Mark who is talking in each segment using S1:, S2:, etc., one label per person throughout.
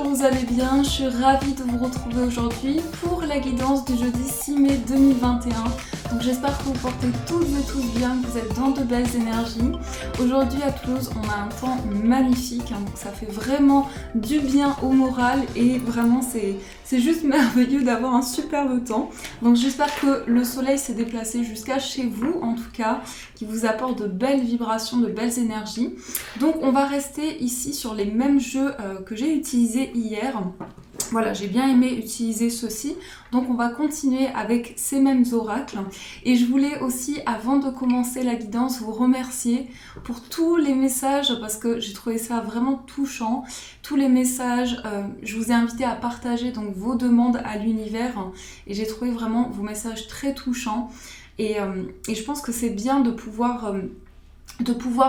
S1: vous allez bien, je suis ravie de vous retrouver aujourd'hui pour la guidance du jeudi 6 mai 2021. Donc j'espère que vous portez toutes et tous bien, que vous êtes dans de belles énergies. Aujourd'hui à Toulouse, on a un temps magnifique, donc ça fait vraiment du bien au moral et vraiment c'est juste merveilleux d'avoir un superbe temps. Donc j'espère que le soleil s'est déplacé jusqu'à chez vous, en tout cas, qui vous apporte de belles vibrations, de belles énergies. Donc on va rester ici sur les mêmes jeux que j'ai utilisés hier. Voilà, j'ai bien aimé utiliser ceci. Donc on va continuer avec ces mêmes oracles. Et je voulais aussi, avant de commencer la guidance, vous remercier pour tous les messages, parce que j'ai trouvé ça vraiment touchant. Tous les messages, je vous ai invité à partager donc vos demandes à l'univers. Et j'ai trouvé vraiment vos messages très touchants. Et je pense que c'est bien de pouvoir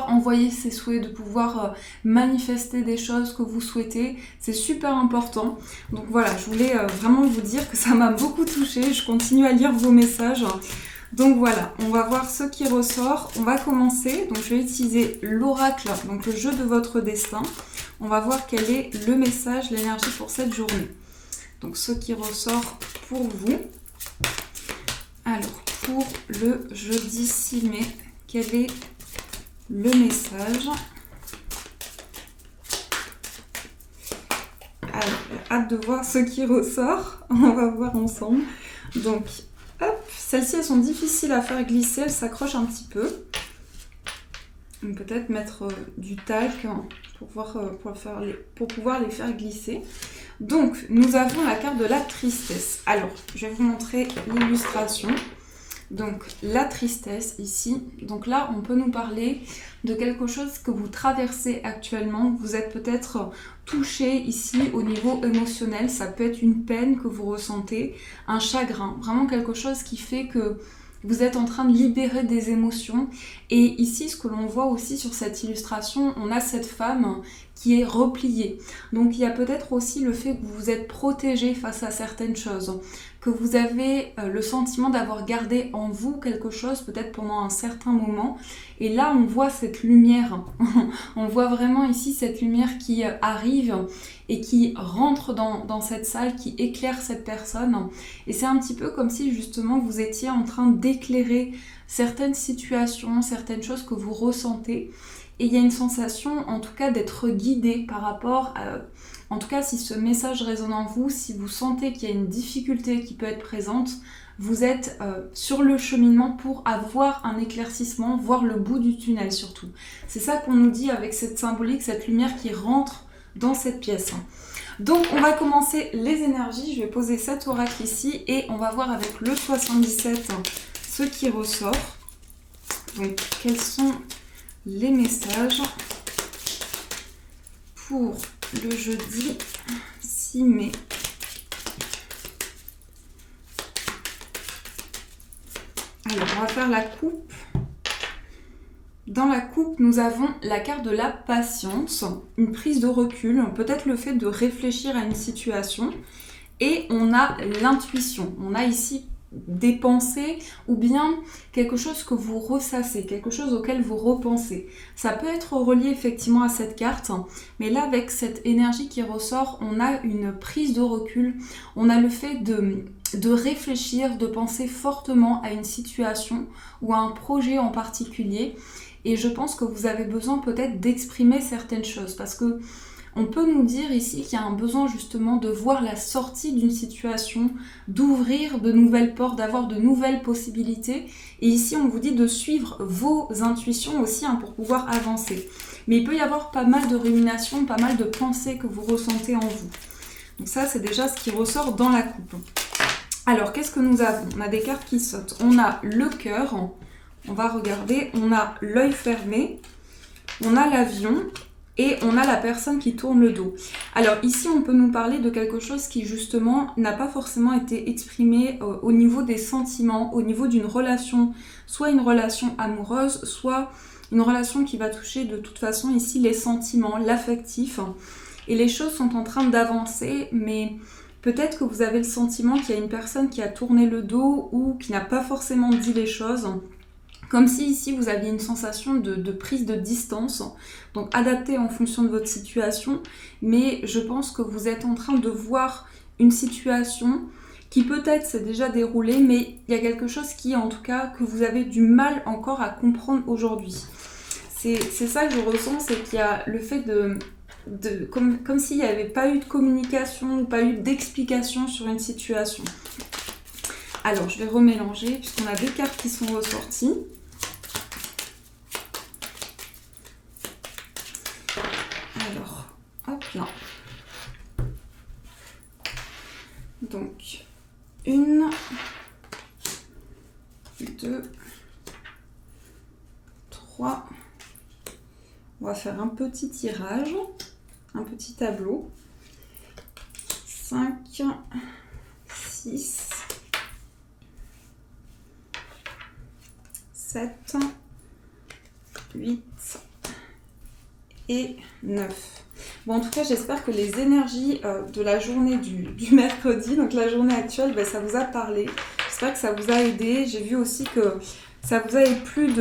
S1: envoyer ses souhaits, de pouvoir manifester des choses que vous souhaitez. C'est super important. Donc voilà, je voulais vraiment vous dire que ça m'a beaucoup touchée. Je continue à lire vos messages. Donc voilà, on va voir ce qui ressort. On va commencer. Donc je vais utiliser l'oracle, donc le jeu de votre destin. On va voir quel est le message, l'énergie pour cette journée. Donc ce qui ressort pour vous. Alors, pour le jeudi 6 mai, quel est le message? Alors, j'ai hâte de voir ce qui ressort. On va voir ensemble. Donc, hop, celles-ci, elles sont difficiles à faire glisser. Elles s'accrochent un petit peu. Peut-être mettre du tac pour pouvoir les faire glisser. Donc, nous avons la carte de la tristesse. Alors, je vais vous montrer l'illustration. Donc la tristesse ici, donc là on peut nous parler de quelque chose que vous traversez actuellement. Vous êtes peut-être touché ici au niveau émotionnel, ça peut être une peine que vous ressentez, un chagrin, vraiment quelque chose qui fait que vous êtes en train de libérer des émotions. Et ici, ce que l'on voit aussi sur cette illustration, on a cette femme qui est repliée. Donc il y a peut-être aussi le fait que vous vous êtes protégé face à certaines choses, que vous avez le sentiment d'avoir gardé en vous quelque chose, peut-être pendant un certain moment. Et là, on voit cette lumière. On voit vraiment ici cette lumière qui arrive et qui rentre dans cette salle, qui éclaire cette personne. Et c'est un petit peu comme si justement vous étiez en train d'éclairer certaines situations, certaines choses que vous ressentez. Et il y a une sensation en tout cas d'être guidé par rapport à... En tout cas, si ce message résonne en vous, si vous sentez qu'il y a une difficulté qui peut être présente, vous êtes sur le cheminement pour avoir un éclaircissement, voir le bout du tunnel surtout. C'est ça qu'on nous dit avec cette symbolique, cette lumière qui rentre dans cette pièce. Donc on va commencer les énergies, je vais poser cet oracle ici et on va voir avec le 77 ce qui ressort. Donc quels sont les messages pour le jeudi 6 mai. Alors, on va faire la coupe. Dans la coupe, nous avons la carte de la patience, une prise de recul, peut-être le fait de réfléchir à une situation. Et on a l'intuition. On a ici des pensées ou bien quelque chose que vous ressassez, quelque chose auquel vous repensez. Ça peut être relié effectivement à cette carte, mais là avec cette énergie qui ressort, on a une prise de recul, on a le fait de réfléchir, de penser fortement à une situation ou à un projet en particulier. Et je pense que vous avez besoin peut-être d'exprimer certaines choses parce que on peut nous dire ici qu'il y a un besoin justement de voir la sortie d'une situation, d'ouvrir de nouvelles portes, d'avoir de nouvelles possibilités. Et ici, on vous dit de suivre vos intuitions aussi pour pouvoir avancer. Mais il peut y avoir pas mal de ruminations, pas mal de pensées que vous ressentez en vous. Donc ça, c'est déjà ce qui ressort dans la coupe. Alors, qu'est-ce que nous avons? On a des cartes qui sautent. On a le cœur, on va regarder. On a l'œil fermé, on a l'avion. Et on a la personne qui tourne le dos. Alors ici, on peut nous parler de quelque chose qui justement n'a pas forcément été exprimé au niveau des sentiments, au niveau d'une relation, soit une relation amoureuse, soit une relation qui va toucher de toute façon ici les sentiments, l'affectif. Et les choses sont en train d'avancer, mais peut-être que vous avez le sentiment qu'il y a une personne qui a tourné le dos ou qui n'a pas forcément dit les choses, Comme si ici vous aviez une sensation de prise de distance, donc adaptée en fonction de votre situation, mais je pense que vous êtes en train de voir une situation qui peut-être s'est déjà déroulée, mais il y a quelque chose qui, en tout cas, que vous avez du mal encore à comprendre aujourd'hui. C'est ça que je ressens, c'est qu'il y a le fait comme s'il n'y avait pas eu de communication ou pas eu d'explication sur une situation. Alors, je vais remélanger, puisqu'on a deux cartes qui sont ressorties. Alors, hop là. Donc, 1, 2, 3. On va faire un petit tirage, un petit tableau. 5, 6, 7, 8 et 9. Bon, en tout cas, j'espère que les énergies de la journée du mercredi, donc la journée actuelle, ben, ça vous a parlé. J'espère que ça vous a aidé. J'ai vu aussi que ça vous a plu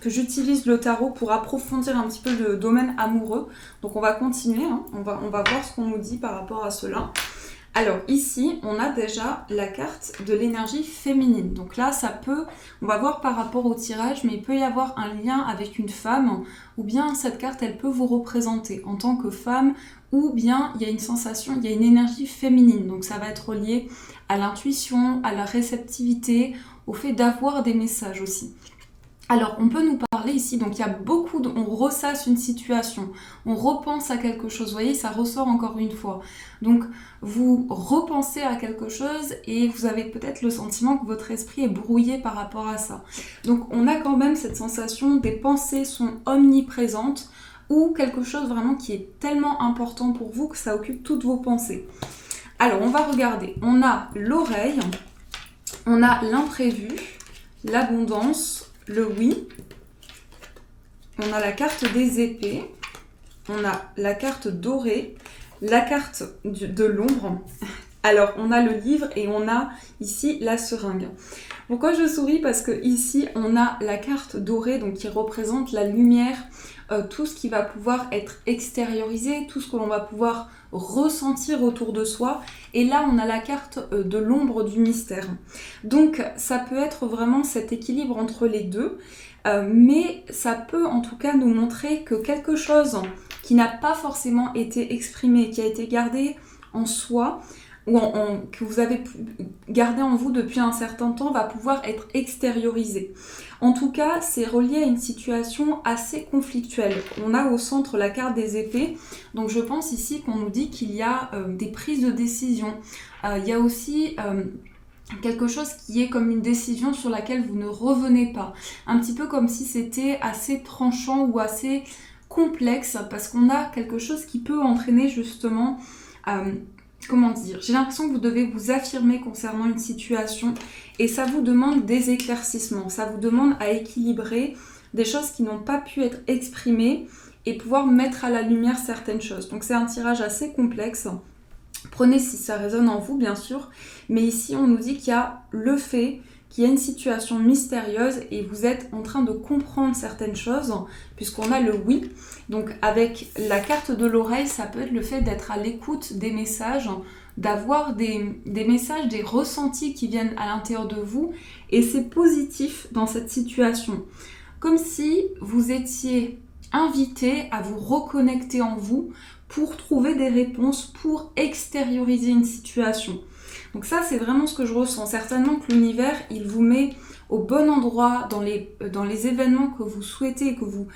S1: que j'utilise le tarot pour approfondir un petit peu le domaine amoureux. Donc on va continuer, hein. On va voir ce qu'on nous dit par rapport à cela. Alors ici, on a déjà la carte de l'énergie féminine. Donc là, on va voir par rapport au tirage, mais il peut y avoir un lien avec une femme, ou bien cette carte, elle peut vous représenter en tant que femme, ou bien il y a une sensation, il y a une énergie féminine. Donc ça va être lié à l'intuition, à la réceptivité, au fait d'avoir des messages aussi. Alors, on peut nous parler ici, donc il y a on ressasse une situation, on repense à quelque chose, vous voyez, ça ressort encore une fois. Donc, vous repensez à quelque chose et vous avez peut-être le sentiment que votre esprit est brouillé par rapport à ça. Donc, on a quand même cette sensation, des pensées sont omniprésentes ou quelque chose vraiment qui est tellement important pour vous que ça occupe toutes vos pensées. Alors, on va regarder, on a l'oreille, on a l'imprévu, l'abondance, le oui, on a la carte des épées, on a la carte dorée, la carte de l'ombre, alors on a le livre et on a ici la seringue. Pourquoi je souris? Parce que ici on a la carte dorée, donc qui représente la lumière, tout ce qui va pouvoir être extériorisé, tout ce que l'on va pouvoir ressentir autour de soi. Et là, on a la carte de l'ombre du mystère. Donc, ça peut être vraiment cet équilibre entre les deux, mais ça peut en tout cas nous montrer que quelque chose qui n'a pas forcément été exprimé, qui a été gardé en soi, ou que vous avez gardé en vous depuis un certain temps, va pouvoir être extériorisé. En tout cas, c'est relié à une situation assez conflictuelle. On a au centre la carte des épées, donc je pense ici qu'on nous dit qu'il y a des prises de décision. Il y a aussi quelque chose qui est comme une décision sur laquelle vous ne revenez pas. Un petit peu comme si c'était assez tranchant ou assez complexe, parce qu'on a quelque chose qui peut entraîner justement... comment dire, j'ai l'impression que vous devez vous affirmer concernant une situation et ça vous demande des éclaircissements, ça vous demande à équilibrer des choses qui n'ont pas pu être exprimées et pouvoir mettre à la lumière certaines choses. Donc c'est un tirage assez complexe, prenez si ça résonne en vous bien sûr, mais ici on nous dit qu'il y a le fait qu'il y a une situation mystérieuse et vous êtes en train de comprendre certaines choses puisqu'on a le oui. Donc avec la carte de l'oreille, ça peut être le fait d'être à l'écoute des messages, d'avoir des messages, des ressentis qui viennent à l'intérieur de vous et c'est positif dans cette situation. Comme si vous étiez invité à vous reconnecter en vous pour trouver des réponses, pour extérioriser une situation. Donc ça, c'est vraiment ce que je ressens. Certainement que l'univers, il vous met au bon endroit dans les événements que vous souhaitez et que vous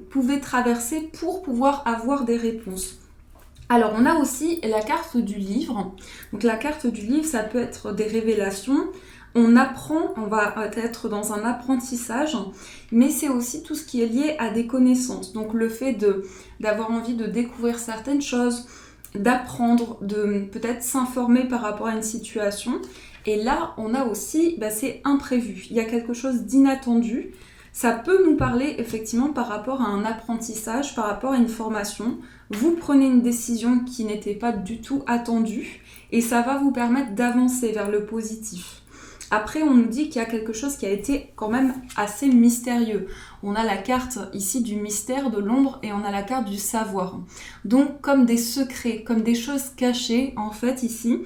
S1: pouvez traverser pour pouvoir avoir des réponses. Alors, on a aussi la carte du livre. Donc la carte du livre, ça peut être des révélations. On apprend, on va être dans un apprentissage, mais c'est aussi tout ce qui est lié à des connaissances. Donc le fait d'avoir envie de découvrir certaines choses, d'apprendre, de peut-être s'informer par rapport à une situation. Et là, on a aussi, c'est imprévu. Il y a quelque chose d'inattendu. Ça peut nous parler effectivement par rapport à un apprentissage, par rapport à une formation. Vous prenez une décision qui n'était pas du tout attendue et ça va vous permettre d'avancer vers le positif. Après, on nous dit qu'il y a quelque chose qui a été quand même assez mystérieux. On a la carte ici du mystère, de l'ombre, et on a la carte du savoir. Donc, comme des secrets, comme des choses cachées, en fait, ici,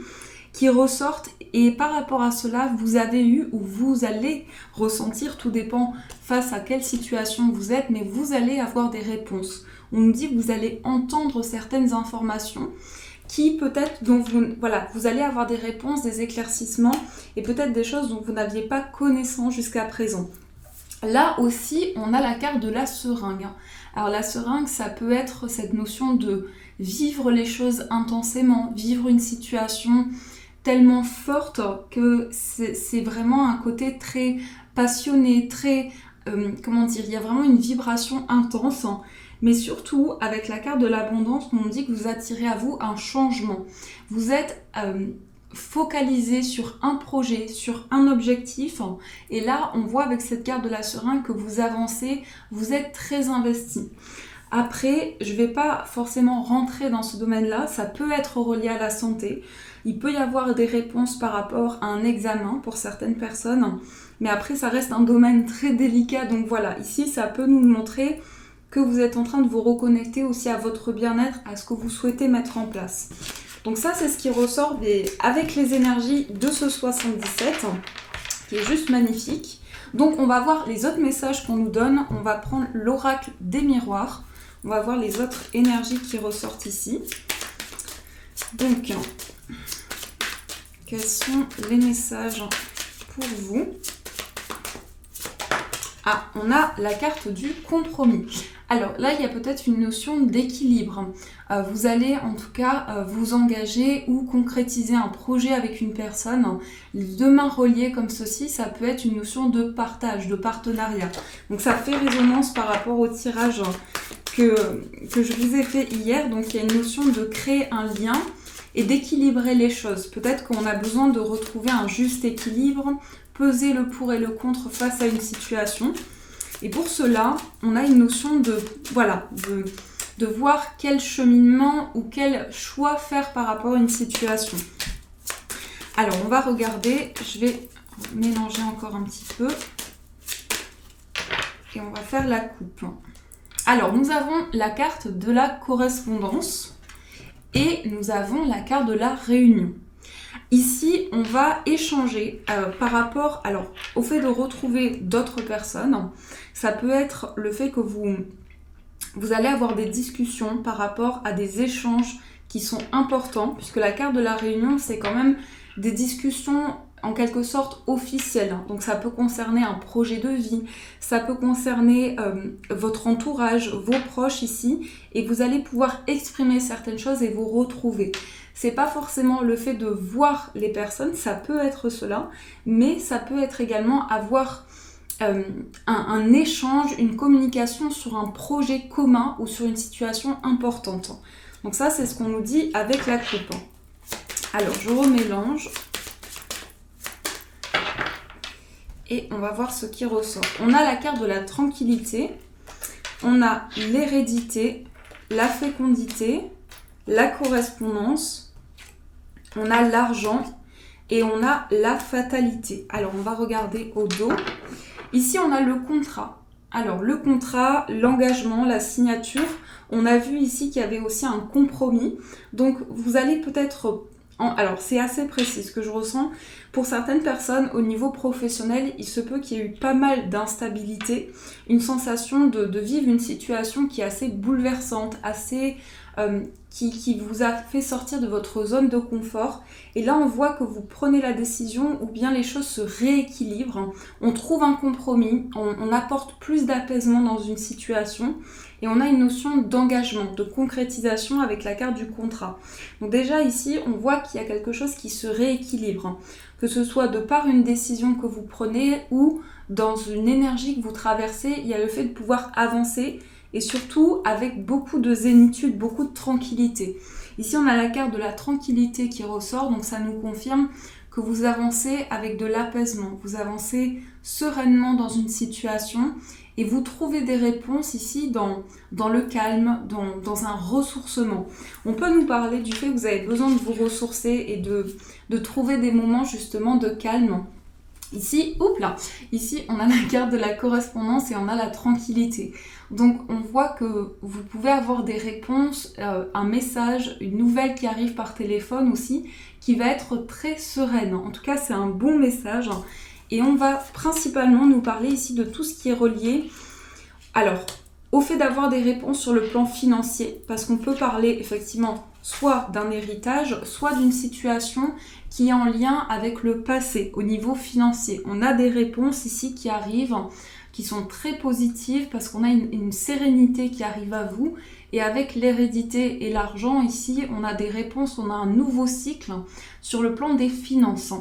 S1: qui ressortent. Et par rapport à cela, vous avez eu ou vous allez ressentir, tout dépend face à quelle situation vous êtes, mais vous allez avoir des réponses. On nous dit que vous allez entendre certaines informations qui peut-être, dont vous allez avoir des réponses, des éclaircissements et peut-être des choses dont vous n'aviez pas connaissance jusqu'à présent. Là aussi, on a la carte de la seringue. Alors la seringue, ça peut être cette notion de vivre les choses intensément, vivre une situation tellement forte que c'est vraiment un côté très passionné, très, il y a vraiment une vibration intense. Mais surtout, avec la carte de l'abondance, on dit que vous attirez à vous un changement. Vous êtes focalisé sur un projet, sur un objectif. Et là, on voit avec cette carte de la seringue que vous avancez, vous êtes très investi. Après, je ne vais pas forcément rentrer dans ce domaine-là. Ça peut être relié à la santé. Il peut y avoir des réponses par rapport à un examen pour certaines personnes. Mais après, ça reste un domaine très délicat. Donc voilà, ici, ça peut nous montrer que vous êtes en train de vous reconnecter aussi à votre bien-être, à ce que vous souhaitez mettre en place. Donc ça, c'est ce qui ressort avec les énergies de ce 77, qui est juste magnifique. Donc on va voir les autres messages qu'on nous donne. On va prendre l'oracle des miroirs. On va voir les autres énergies qui ressortent ici. Donc, quels sont les messages pour vous? Ah, on a la carte du compromis. Alors là, il y a peut-être une notion d'équilibre. Vous allez en tout cas vous engager ou concrétiser un projet avec une personne. Les deux mains reliées comme ceci, ça peut être une notion de partage, de partenariat. Donc ça fait résonance par rapport au tirage que je vous ai fait hier. Donc il y a une notion de créer un lien et d'équilibrer les choses. Peut-être qu'on a besoin de retrouver un juste équilibre, peser le pour et le contre face à une situation. Et pour cela, on a une notion de voir quel cheminement ou quel choix faire par rapport à une situation. Alors, on va regarder, je vais mélanger encore un petit peu et on va faire la coupe. Alors, nous avons la carte de la correspondance et nous avons la carte de la réunion. Ici, on va échanger par rapport au fait de retrouver d'autres personnes. Ça peut être le fait que vous allez avoir des discussions par rapport à des échanges qui sont importants, puisque la carte de la réunion, c'est quand même des discussions en quelque sorte officielles. Donc ça peut concerner un projet de vie, ça peut concerner votre entourage, vos proches ici, et vous allez pouvoir exprimer certaines choses et vous retrouver. C'est pas forcément le fait de voir les personnes, ça peut être cela, mais ça peut être également avoir un échange, une communication sur un projet commun ou sur une situation importante. Donc ça, c'est ce qu'on nous dit avec la coupe. Alors, je remélange. Et on va voir ce qui ressort. On a la carte de la tranquillité, on a l'hérédité, la fécondité, la correspondance, on a l'argent et on a la fatalité. Alors, on va regarder au dos. Ici, on a le contrat. Alors, le contrat, l'engagement, la signature. On a vu ici qu'il y avait aussi un compromis. Donc, vous allez peut-être... Alors, c'est assez précis ce que je ressens. Pour certaines personnes, au niveau professionnel, il se peut qu'il y ait eu pas mal d'instabilité. Une sensation de vivre une situation qui est assez bouleversante, assez... qui vous a fait sortir de votre zone de confort. Et là, on voit que vous prenez la décision ou bien les choses se rééquilibrent. On trouve un compromis, on apporte plus d'apaisement dans une situation et on a une notion d'engagement, de concrétisation avec la carte du contrat. Donc déjà ici, on voit qu'il y a quelque chose qui se rééquilibre, que ce soit de par une décision que vous prenez ou dans une énergie que vous traversez, il y a le fait de pouvoir avancer et surtout avec beaucoup de zénitude, beaucoup de tranquillité. Ici, on a la carte de la tranquillité qui ressort, donc ça nous confirme que vous avancez avec de l'apaisement, vous avancez sereinement dans une situation et vous trouvez des réponses ici dans le calme, dans un ressourcement. On peut nous parler du fait que vous avez besoin de vous ressourcer et de trouver des moments justement de calme Ici, ici on a la carte de la correspondance et on a la tranquillité. Donc on voit que vous pouvez avoir des réponses, un message, une nouvelle qui arrive par téléphone aussi, qui va être très sereine. En tout cas, c'est un bon message. Et on va principalement nous parler ici de tout ce qui est relié. Alors, au fait d'avoir des réponses sur le plan financier, parce qu'on peut parler effectivement soit d'un héritage, soit d'une situation qui est en lien avec le passé au niveau financier. On a des réponses ici qui arrivent, qui sont très positives parce qu'on a une sérénité qui arrive à vous. Et avec l'hérédité et l'argent, ici, on a des réponses, on a un nouveau cycle sur le plan des finances.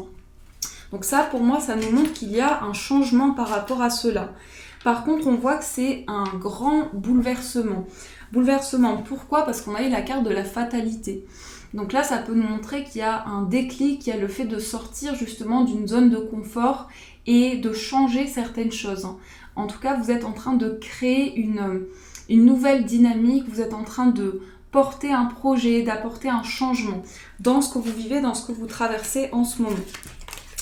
S1: Donc ça, pour moi, ça nous montre qu'il y a un changement par rapport à cela. Par contre, on voit que c'est un grand bouleversement. Bouleversement, pourquoi? Parce qu'on a eu la carte de la fatalité. Donc là, ça peut nous montrer qu'il y a un déclic, qu'il y a le fait de sortir justement d'une zone de confort et de changer certaines choses. En tout cas, vous êtes en train de créer une nouvelle dynamique, vous êtes en train de porter un projet, d'apporter un changement dans ce que vous vivez, dans ce que vous traversez en ce moment.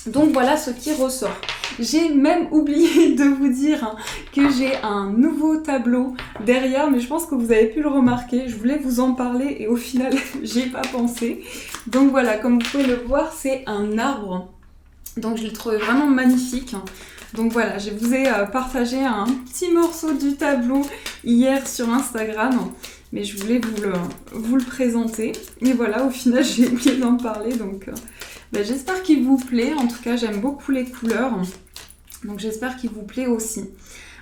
S1: Donc voilà ce qui ressort. J'ai même oublié de vous dire que j'ai un nouveau tableau derrière, mais je pense que vous avez pu le remarquer. Je voulais vous en parler et au final, j'ai pas pensé. Donc voilà, comme vous pouvez le voir, c'est un arbre. Donc je l'ai trouvé vraiment magnifique. Donc voilà, je vous ai partagé un petit morceau du tableau hier sur Instagram. Mais je voulais vous le présenter. Et voilà, au final, j'ai oublié d'en parler. Donc j'espère qu'il vous plaît. En tout cas, j'aime beaucoup les couleurs. Donc j'espère qu'il vous plaît aussi.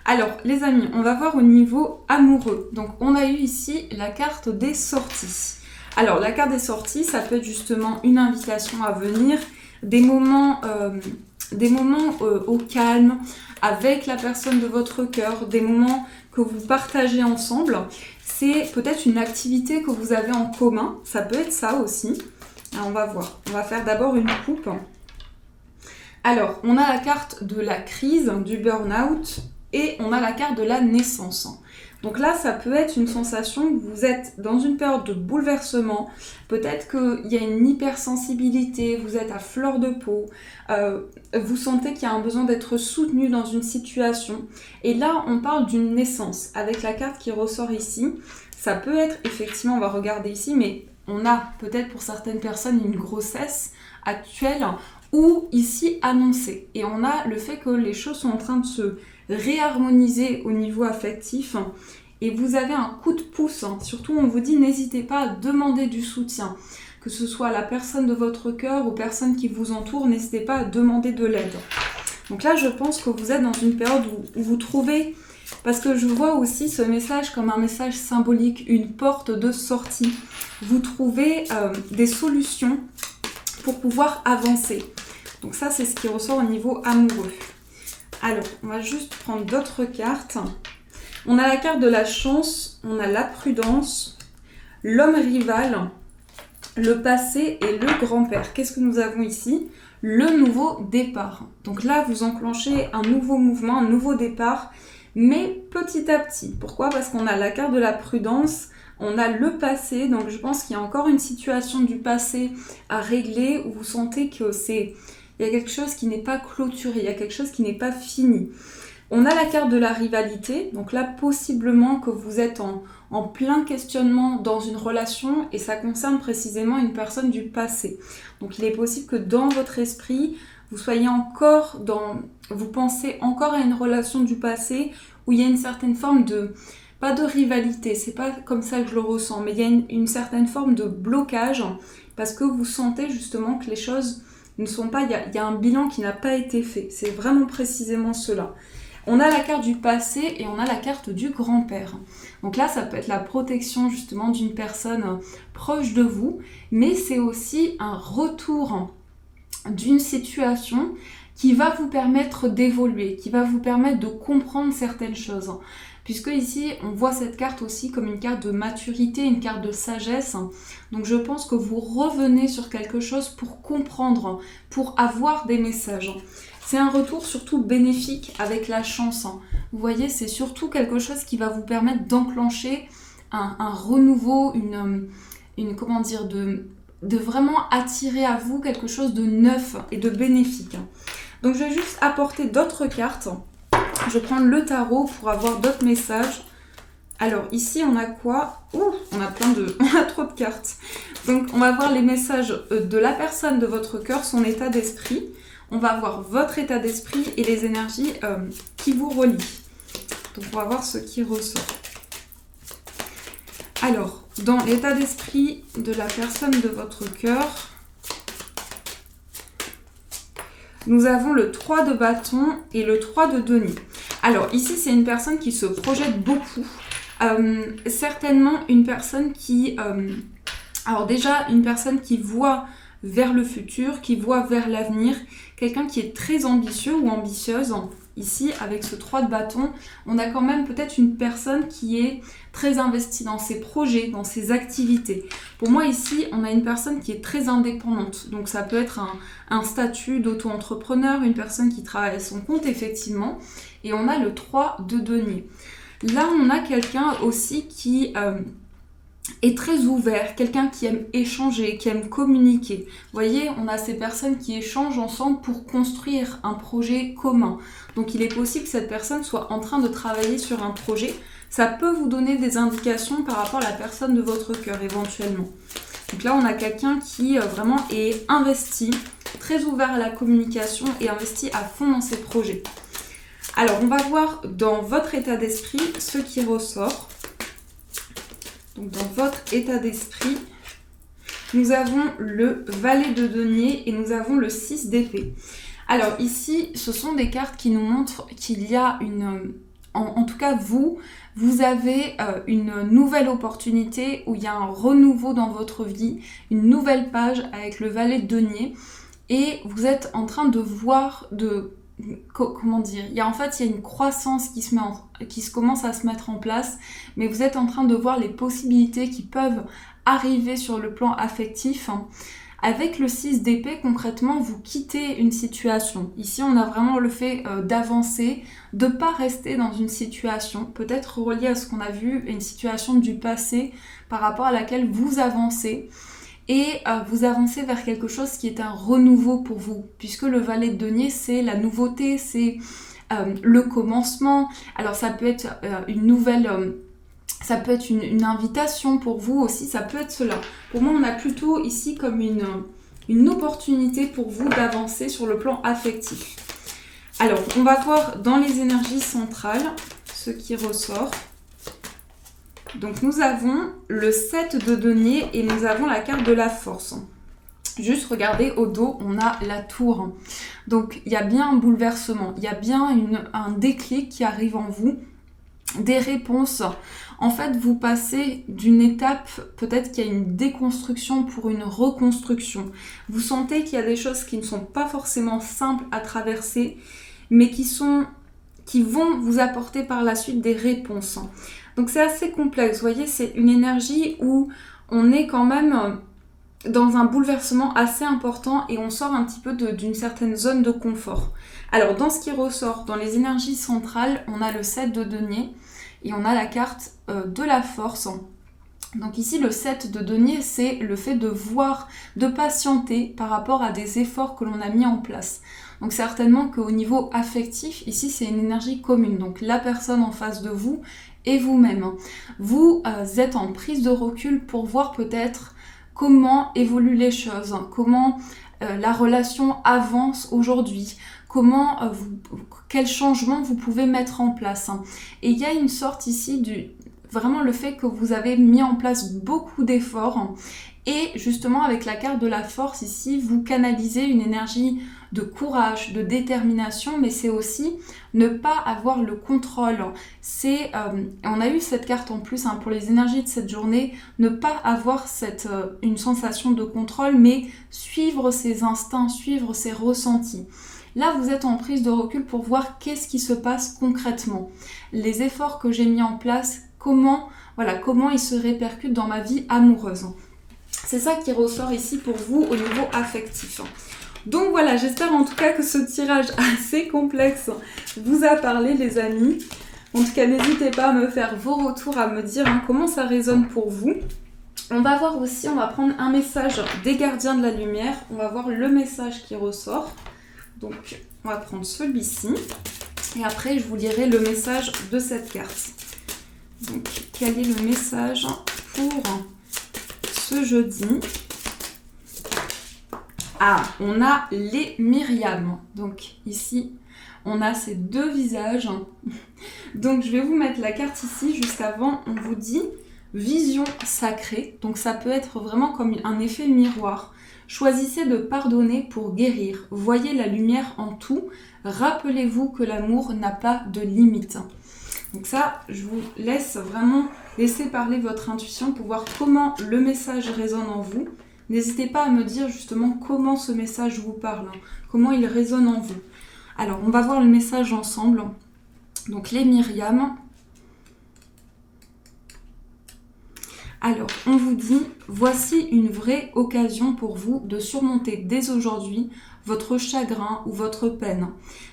S1: Alors, les amis, on va voir au niveau amoureux. Donc, on a eu ici la carte des sorties. Alors, la carte des sorties, ça peut être justement une invitation à venir, des moments au calme, avec la personne de votre cœur, des moments que vous partagez ensemble. C'est peut-être une activité que vous avez en commun. Ça peut être ça aussi. Alors, on va voir. On va faire d'abord une coupe. Alors, on a la carte de la crise, du burn-out, et on a la carte de la naissance. Donc là, ça peut être une sensation que vous êtes dans une période de bouleversement. Peut-être qu'il y a une hypersensibilité, vous êtes à fleur de peau, vous sentez qu'il y a un besoin d'être soutenu dans une situation. Et là, on parle d'une naissance. Avec la carte qui ressort ici, ça peut être, effectivement, on va regarder ici, mais on a peut-être pour certaines personnes une grossesse actuelle ou ici annoncée. Et on a le fait que les choses sont en train de se réharmoniser au niveau affectif et vous avez un coup de pouce. Surtout, on vous dit, n'hésitez pas à demander du soutien. Que ce soit à la personne de votre cœur, aux personnes qui vous entourent, n'hésitez pas à demander de l'aide. Donc là, je pense que vous êtes dans une période où vous trouvez, parce que je vois aussi ce message comme un message symbolique, une porte de sortie. Vous trouvez des solutions pour pouvoir avancer. Donc ça, c'est ce qui ressort au niveau amoureux. Alors, on va juste prendre d'autres cartes. On a la carte de la chance, on a la prudence, l'homme rival, le passé et le grand-père. Qu'est-ce que nous avons ici? Le nouveau départ. Donc là, vous enclenchez un nouveau mouvement, un nouveau départ, mais petit à petit. Pourquoi? Parce qu'on a la carte de la prudence, on a le passé, donc je pense qu'il y a encore une situation du passé à régler où vous sentez que il y a quelque chose qui n'est pas clôturé, il y a quelque chose qui n'est pas fini. On a la carte de la rivalité, donc là possiblement que vous êtes en plein questionnement dans une relation et ça concerne précisément une personne du passé. Donc il est possible que dans votre esprit, vous soyez encore vous pensez encore à une relation du passé où il y a une certaine forme pas de rivalité, c'est pas comme ça que je le ressens, mais il y a une certaine forme de blocage parce que vous sentez justement que les choses ne sont pas, il y a un bilan qui n'a pas été fait. C'est vraiment précisément cela. On a la carte du passé et on a la carte du grand-père. Donc là, ça peut être la protection justement d'une personne proche de vous, mais c'est aussi un retour d'une situation qui va vous permettre d'évoluer, qui va vous permettre de comprendre certaines choses. Puisque ici, on voit cette carte aussi comme une carte de maturité, une carte de sagesse. Donc je pense que vous revenez sur quelque chose pour comprendre, pour avoir des messages. C'est un retour surtout bénéfique avec la chance. Vous voyez, c'est surtout quelque chose qui va vous permettre d'enclencher un renouveau, comment dire, de vraiment attirer à vous quelque chose de neuf et de bénéfique. Donc je vais juste apporter d'autres cartes. Je vais prendre le tarot pour avoir d'autres messages. Alors ici on a quoi? Ouh, on a trop de cartes. Donc on va voir les messages de la personne de votre cœur, son état d'esprit. On va voir votre état d'esprit et les énergies qui vous relient. Donc on va voir ce qui ressort. Alors, dans l'état d'esprit de la personne de votre cœur, nous avons le 3 de bâton et le 3 de denier. Alors ici, c'est une personne qui se projette beaucoup. Certainement une personne qui... alors déjà, une personne qui voit vers le futur, qui voit vers l'avenir. Quelqu'un qui est très ambitieux ou ambitieuse. Ici, avec ce 3 de bâton, on a quand même peut-être une personne qui est très investie dans ses projets, dans ses activités. Pour moi, ici, on a une personne qui est très indépendante. Donc, ça peut être un statut d'auto-entrepreneur, une personne qui travaille à son compte, effectivement. Et on a le 3 de denier. Là, on a quelqu'un aussi qui... est très ouvert, quelqu'un qui aime échanger, qui aime communiquer. Vous voyez, on a ces personnes qui échangent ensemble pour construire un projet commun. Donc il est possible que cette personne soit en train de travailler sur un projet. Ça peut vous donner des indications par rapport à la personne de votre cœur éventuellement. Donc là, on a quelqu'un qui vraiment est investi, très ouvert à la communication et investi à fond dans ses projets. Alors, on va voir dans votre état d'esprit ce qui ressort. Donc dans votre état d'esprit, nous avons le valet de denier et nous avons le 6 d'épée. Alors ici, ce sont des cartes qui nous montrent qu'il y a une... En tout cas, vous avez une nouvelle opportunité où il y a un renouveau dans votre vie, une nouvelle page avec le valet de denier et vous êtes en train de voir comment dire, il y a une croissance qui se commence à se mettre en place, mais vous êtes en train de voir les possibilités qui peuvent arriver sur le plan affectif. Avec le 6 d'épée, concrètement, vous quittez une situation. Ici, on a vraiment le fait d'avancer, de ne pas rester dans une situation, peut-être reliée à ce qu'on a vu, une situation du passé par rapport à laquelle vous avancez. Et vous avancez vers quelque chose qui est un renouveau pour vous, puisque le valet de denier, c'est la nouveauté, c'est le commencement. Alors ça peut être une nouvelle... ça peut être une invitation pour vous aussi, ça peut être cela. Pour moi, on a plutôt ici comme une opportunité pour vous d'avancer sur le plan affectif. Alors, on va voir dans les énergies centrales ce qui ressort. Donc nous avons le 7 de denier et nous avons la carte de la force. Juste regardez au dos, on a la tour. Donc il y a bien un bouleversement, il y a bien un déclic qui arrive en vous, des réponses. En fait, vous passez d'une étape, peut-être qu'il y a une déconstruction pour une reconstruction. Vous sentez qu'il y a des choses qui ne sont pas forcément simples à traverser, mais qui vont vous apporter par la suite des réponses. Donc c'est assez complexe, vous voyez, c'est une énergie où on est quand même dans un bouleversement assez important et on sort un petit peu d'une certaine zone de confort. Alors dans ce qui ressort, dans les énergies centrales, on a le 7 de denier et on a la carte de la force. Donc ici le 7 de denier, c'est le fait de voir, de patienter par rapport à des efforts que l'on a mis en place. Donc certainement qu'au niveau affectif, ici c'est une énergie commune, donc la personne en face de vous et vous-même. Vous êtes en prise de recul pour voir peut-être comment évoluent les choses, comment la relation avance aujourd'hui, quel changement vous pouvez mettre en place. Et il y a une sorte ici vraiment le fait que vous avez mis en place beaucoup d'efforts et justement avec la carte de la force ici, vous canalisez une énergie de courage, de détermination, mais c'est aussi ne pas avoir le contrôle. On a eu cette carte en plus pour les énergies de cette journée, ne pas avoir une sensation de contrôle, mais suivre ses instincts, suivre ses ressentis. Là, vous êtes en prise de recul pour voir qu'est-ce qui se passe concrètement. Les efforts que j'ai mis en place, comment ils se répercutent dans ma vie amoureuse. C'est ça qui ressort ici pour vous au niveau affectif. Donc voilà, j'espère en tout cas que ce tirage assez complexe vous a parlé les amis. En tout cas, n'hésitez pas à me faire vos retours, à me dire comment ça résonne pour vous. On va voir aussi, on va prendre un message des gardiens de la lumière. On va voir le message qui ressort. Donc on va prendre celui-ci. Et après, je vous lirai le message de cette carte. Donc, quel est le message pour ce jeudi? Ah, on a les Myriam. Donc, ici, on a ces deux visages. Donc, je vais vous mettre la carte ici. Juste avant, on vous dit vision sacrée. Donc, ça peut être vraiment comme un effet miroir. Choisissez de pardonner pour guérir. Voyez la lumière en tout. Rappelez-vous que l'amour n'a pas de limite. Donc ça, je vous laisse vraiment laisser parler votre intuition pour voir comment le message résonne en vous. N'hésitez pas à me dire justement comment ce message vous parle, comment il résonne en vous. Alors, on va voir le message ensemble. Donc, les Myriam. Alors, on vous dit, voici une vraie occasion pour vous de surmonter dès aujourd'hui votre chagrin ou votre peine.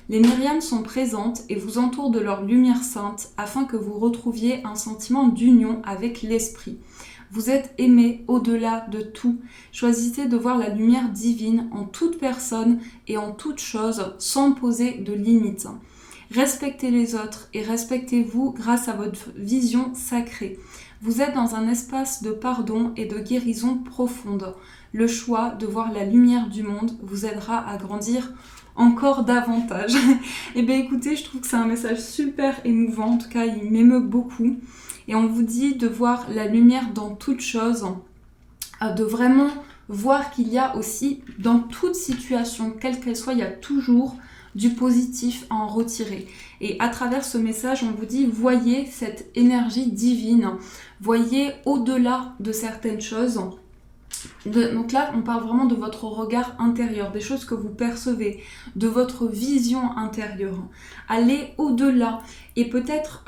S1: Les Myriam sont présentes et vous entourent de leur lumière sainte afin que vous retrouviez un sentiment d'union avec l'esprit. Vous êtes aimé au-delà de tout. Choisissez de voir la lumière divine en toute personne et en toute chose sans poser de limites. Respectez les autres et respectez-vous grâce à votre vision sacrée. Vous êtes dans un espace de pardon et de guérison profonde. Le choix de voir la lumière du monde vous aidera à grandir encore davantage. Et bien écoutez, je trouve que c'est un message super émouvant. En tout cas, il m'émeut beaucoup. Et on vous dit de voir la lumière dans toute chose, de vraiment voir qu'il y a aussi, dans toute situation, quelle qu'elle soit, il y a toujours du positif à en retirer. Et à travers ce message, on vous dit, voyez cette énergie divine, voyez au-delà de certaines choses. Donc là, on parle vraiment de votre regard intérieur, des choses que vous percevez, de votre vision intérieure. Allez au-delà et peut-être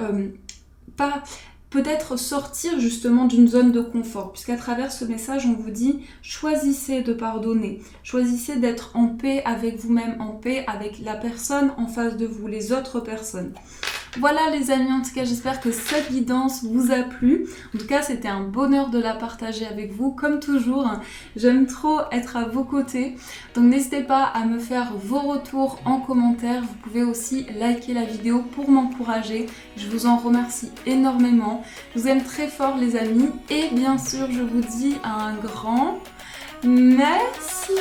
S1: peut-être sortir justement d'une zone de confort, puisqu'à travers ce message, on vous dit choisissez de pardonner, choisissez d'être en paix avec vous-même, en paix avec la personne en face de vous, les autres personnes. Voilà les amis, en tout cas j'espère que cette guidance vous a plu. En tout cas c'était un bonheur de la partager avec vous. Comme toujours, j'aime trop être à vos côtés. Donc n'hésitez pas à me faire vos retours en commentaire. Vous pouvez aussi liker la vidéo pour m'encourager. Je vous en remercie énormément. Je vous aime très fort les amis. Et bien sûr je vous dis un grand merci.